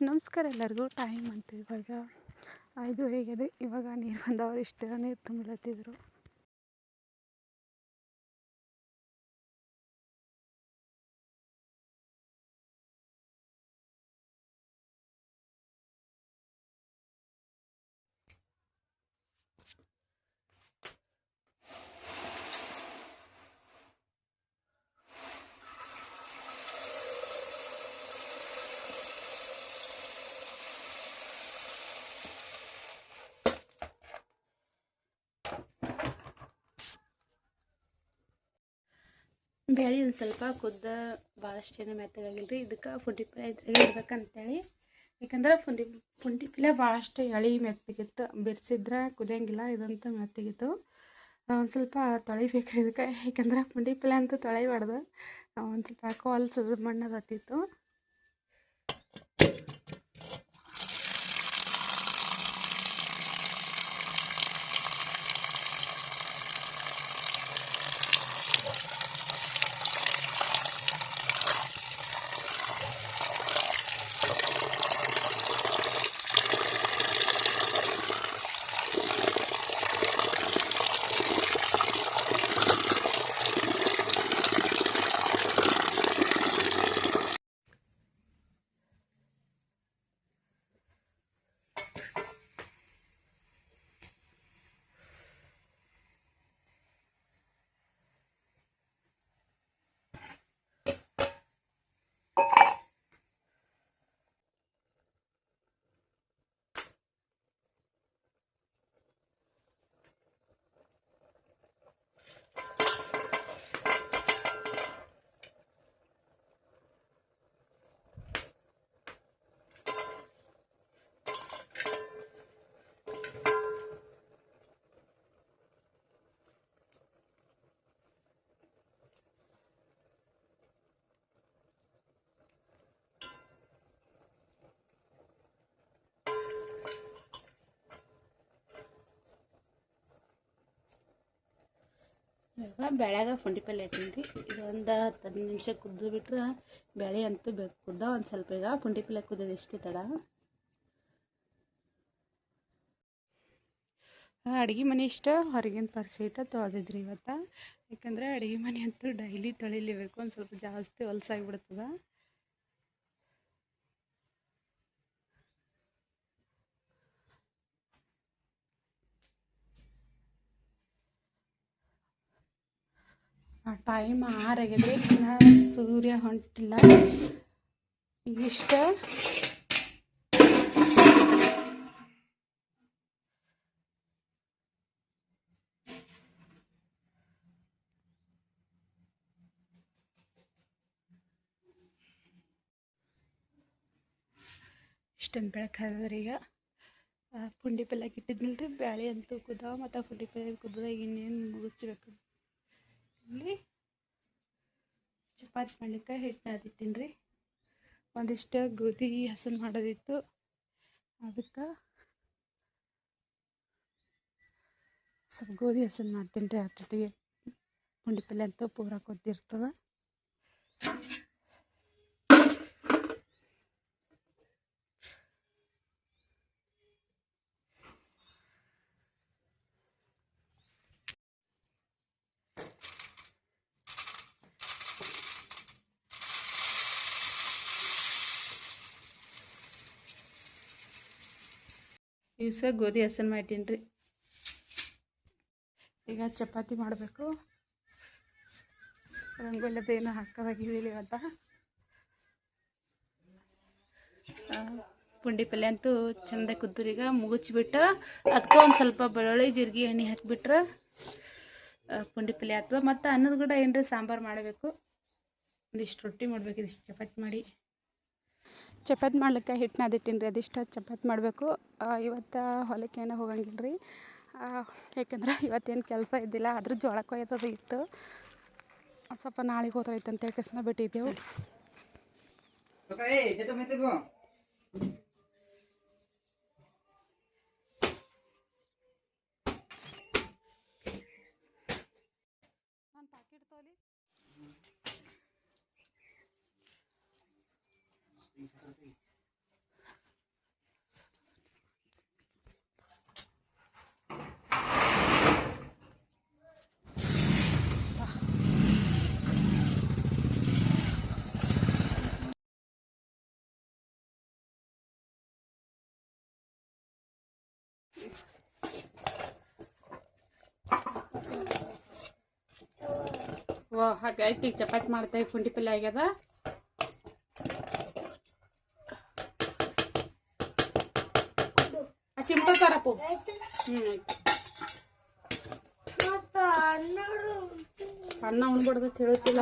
ನಮಸ್ಕಾರ ಎಲ್ಲರಿಗೂ. ಟೈಮ್ ಅಂತ ಇವಾಗ 5:30 ಅದೇ. ಇವಾಗ ನೀರು ಬಂದವರು ಇಷ್ಟು ನೀರು ತುಂಬಲತ್ತಿದ್ರು. ಬೇಳೆ ಒಂದು ಸ್ವಲ್ಪ ಕುದ್ದ ಭಾಳಷ್ಟು ಏನೋ ಮೆತ್ತಗಾಗಿಲ್ರಿ. ಇದಕ್ಕೆ ಪುಂಡಿ ಪಲ್ಯ ಇದ್ರಾಗೆ ಇಡ್ಬೇಕಂತೇಳಿ. ಯಾಕಂದ್ರೆ ಪುಂಡಿ ಪಲ್ಯ ಭಾಳಷ್ಟು ಎಳೆ ಮೆತ್ತಗಿತ್ತು. ಬಿರ್ಸಿದ್ರೆ ಕುದಿಯಂಗಿಲ್ಲ, ಇದಂತೂ ಮೆತ್ತಗಿತ್ತು. ಒಂದು ಸ್ವಲ್ಪ ತೊಳಿಬೇಕ್ರಿ ಇದಕ್ಕೆ. ಯಾಕಂದ್ರೆ ಪುಂಡಿ ಪಲ್ಯ ಅಂತೂ ತೊಳಿಬಾರ್ದು. ಒಂದು ಸ್ವಲ್ಪ ಯಾಕೋ ಹೊಲ್ಸದು ಮಣ್ಣದು ಹತ್ತಿತ್ತು. ಇವಾಗ ಬೆಳೆಗೆ ಪುಂಡಿ ಪಲ್ಯ ಐತೀನಿ. ಇದು ಒಂದು 10 ನಿಮಿಷ ಕುದ್ದು ಬಿಟ್ರೆ ಬೇಳೆ ಅಂತೂ ಕುದ್ದ. ಒಂದು ಸ್ವಲ್ಪ ಈಗ ಪುಂಡಿ ಪಲ್ಯ ಕುದ್ದೋದು ಇಷ್ಟೇ ತಡ. ಅಡುಗೆ ಮನೆ ಇಷ್ಟ, ಹೊರಗಿನ ಪರಿಸೀಟ ತೊಳೆದಿದ್ರಿ ಇವತ್ತು. ಯಾಕಂದರೆ ಅಡುಗೆ ಮನೆ ಅಂತೂ ಡೈಲಿ ತೊಳಿಲೇಬೇಕು. ಒಂದು ಸ್ವಲ್ಪ ಜಾಸ್ತಿ ಹೊಲಸಾಗಿಬಿಡ್ತದೆ. ಟೈಮ್ 6 ಆಗಿದ್ರಿ. ಇನ್ನು ಸೂರ್ಯ ಹೊಂಟಿಲ್ಲ. ಇಷ್ಟ ಇಷ್ಟೊಂದು ಬೆಳಕಾದ್ರೆ ಈಗ ಪುಂಡಿ ಪಲ್ಯಕ್ಕೆ ಇಟ್ಟಿದ್ನಲ್ರಿ. ಬ್ಯಾಳೆ ಅಂತೂ ಕುದ್ದಾವ, ಮತ್ತು ಪುಂಡಿ ಪಲ್ಯ ಕುದ್ದದ. ಇನ್ನೇನು ಮುಗಿಸ್ಬೇಕು. ಇಲ್ಲಿ ಚಪಾತಿ ಮಾಡ್ಲಿಕ್ಕೆ ಹಿಟ್ಟು ನಾದಿಟ್ಟಿನಿ ರೀ. ಒಂದಿಷ್ಟು ಗೋಧಿ ಹಸನು ಮಾಡೋದಿತ್ತು, ಅದಕ್ಕೆ ಸ್ವಲ್ಪ ಗೋಧಿ ಹಸನು ಮಾಡ್ತೀನಿ ರೀ. ಅಷ್ಟೊತ್ತಿಗೆ ಪುಂಡಿ ಪಲ್ಯ ಅಂತೂ ಪೂರ ಕುದ್ದಿರ್ತದೆ. ಇವ್ಸ ಗೋಧಿ ಹಸನು ಮಾಡ್ತೀನಿ ರೀ. ಈಗ ಚಪಾತಿ ಮಾಡಬೇಕು. ರಂಗೋಲಿದೇನು ಹಾಕೋದಾಗಿದ್ದಿಲ್ಲ ಇವತ್ತು. ಪುಂಡಿ ಪಲ್ಯ ಅಂತೂ ಚೆಂದ ಕುದ್ದುರಿ. ಈಗ ಮುಗಿಸ್ಬಿಟ್ಟು ಅದಕ್ಕೆ ಒಂದು ಸ್ವಲ್ಪ ಬೆಳ್ಳುಳ್ಳಿ ಜೀರಿಗೆ ಎಣ್ಣೆ ಹಾಕಿಬಿಟ್ರೆ ಪುಂಡಿ ಪಲ್ಯ ಆಗ್ತದೆ. ಮತ್ತು ಅನ್ನದ ಕೂಡ ಏನ್ರಿ ಸಾಂಬಾರು ಮಾಡಬೇಕು. ಒಂದಿಷ್ಟು ರೊಟ್ಟಿ ಮಾಡಬೇಕು. ಇದಿಷ್ಟು ಚಪಾತಿ ಮಾಡಿ ಚಪಾತಿ ಮಾಡ್ಲಿಕ್ಕೆ ಹಿಟ್ಟು ನಾದಿಟ್ಟಿನಿ ರೀ. ಅದಿಷ್ಟು ಚಪಾತಿ ಮಾಡಬೇಕು. ಇವತ್ತು ಹೊಲಕ್ಕೆ ಏನೋ ಹೋಗಂಗಿಲ್ಲ ರೀ. ಯಾಕಂದ್ರೆ ಇವತ್ತೇನು ಕೆಲಸ ಇದ್ದಿಲ್ಲ. ಅದ್ರ ಜೋಳ ಕೊಯ್ಯೋದು ಇತ್ತು. ಸ್ವಲ್ಪ ನಾಳೆಗೆ ಹೋದ್ರೈತೆ ಅಂತ ಕೇಳ್ಕಸ್ನ ಬಿಟ್ಟಿದ್ದೆವು. ನಾನು ಪ್ಯಾಕೆಟ್ ತೋಲಿ ವಾ ಹಾಗಾಗಿ ಚಪಾತಿ ಮಾಡ್ತಾ ಪುಂಡಿ ಪಲ್ಯ ಆಗ್ಯದ. ಚಿಂಪ ತಾರಪ್ಪು. ಆಯ್ತು. ಅನ್ನ ಉಣ್ಬಾರ್ದು ಹೇಳುತ್ತಿಲ್ಲ.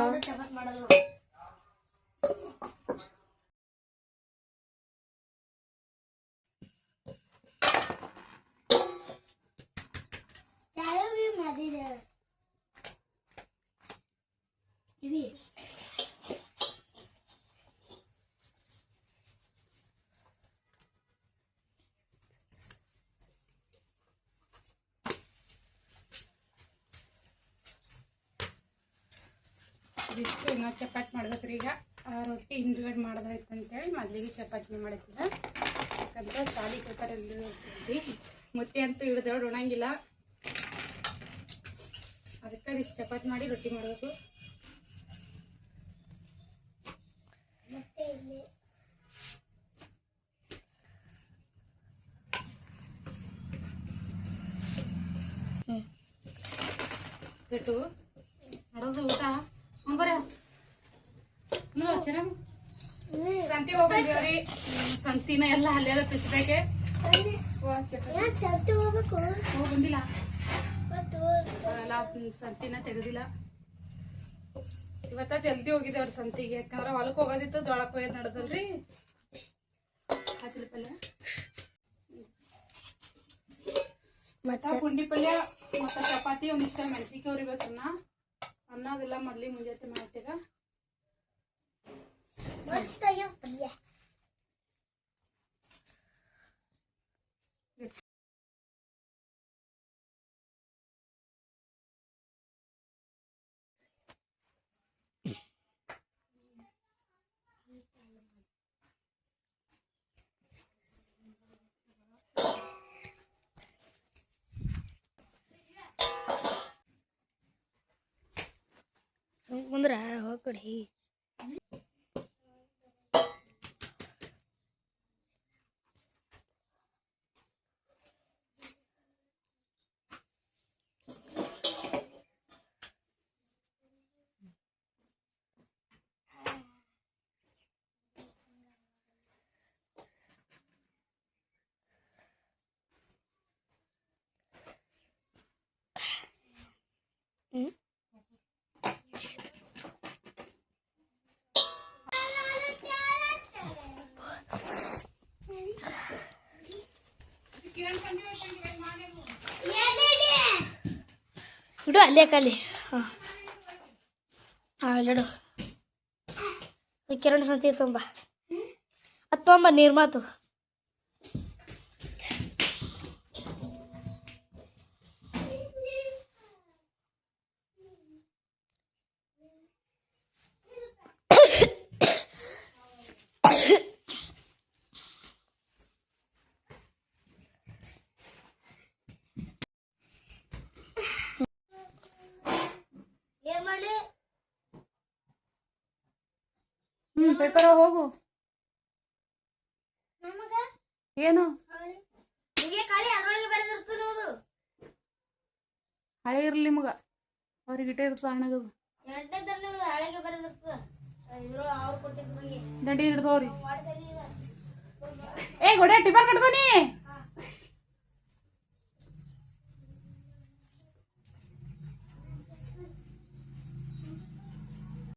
ಇದಿಷ್ಟು ಇನ್ನೂ ಚಪಾತಿ ಮಾಡ್ಬೇಕ್ರಿ. ಈಗ ರೊಟ್ಟಿ ಹಿಂದ್ಗಡೆ ಮಾಡೋದಾಯ್ತು ಅಂತೇಳಿ ಮೊದಲಿಗೆ ಚಪಾತಿ ಮಾಡತ್ತಿದ್ದ. ಯಾಕಂದ್ರೆ ಸಾಲಿ ಕೊಡ್ತಾರೆ ರೊಟ್ಟಿ ಮುತ್ತೆ ಅಂತೂ ಹಿಡಿದೊಡು ಉಣಂಗಿಲ್ಲ. ಅದಕ್ಕೆ ಇಷ್ಟು ಚಪಾತಿ ಮಾಡಿ ರೊಟ್ಟಿ ಮಾಡಬೇಕು. ಜಟ್ಟು ಮಾಡೋದು ಊಟ ಬರ ಸಂತಿಗೆ ಹೋಗ್ಬಿದ್ದೀವ್ರಿ. ಸಂತಿನ ಎಲ್ಲ ಅಲ್ಲೇ ಅದ ಪಿಸ್ಬೇಕೆ ಹೋಗಿ ಬಂದಿಲ್ಲ. ಎಲ್ಲ ಸಂತಿನ ತೆಗೆದಿಲ್ಲ. ಇವತ್ತ ಜಲ್ದಿ ಹೋಗಿದ್ದೇವ್ರಿ ಸಂತಿಗೆ. ಯಾಕಂದ್ರೆ ಹೊಲಕ್ಕೆ ಹೋಗೋದಿತ್ತು, ಜೋಳಕ್ಕೆ ಹೋಗೋದು ನಡೆದಲ್ರಿ. ಹಚ್ಚಲಿ ಪಲ್ಯ ಮತ್ತೆ ಪುಂಡಿ ಪಲ್ಯ ಮತ್ತೆ ಚಪಾತಿ ಒಂದಿಷ್ಟ ಮೆಣಸಿಗೆ ಉರಿಬೇಕನ್ನ. ಅನ್ನೋದೆಲ್ಲ ಮೊದ್ಲಿಗೆ ಮುಂಜಾನೆ ಮಾಡ್ತೀಗ. ಮುಂದ್ರ ಹೋಗ್ಕೊಡಿ. ಇಡು ಅಲ್ಲೇ ಕಲಿ. ಹಾಂ ಇಲ್ಲಿಡು. ಕಿರಣ್ ಸಂತಿ ತುಂಬ ಅದು ತೊಂಬ ನೀರ್ಮಾತು. ಪೇಪರ್ ಹೋಗು. ಏನು ಹಳೆ ಇರ್ಲಿ ನಿಮಗ, ಅವ್ರಿಗೆ ಇಟ್ಟೇ ಇರ್ತದ ಹಣಗದು. ದಂಡಿ ಹಿಡ್ದವ್ರಿ. ಏ ಗೊಡೆ ಟಿಫನ್ ಕಟ್ಕೊನಿ.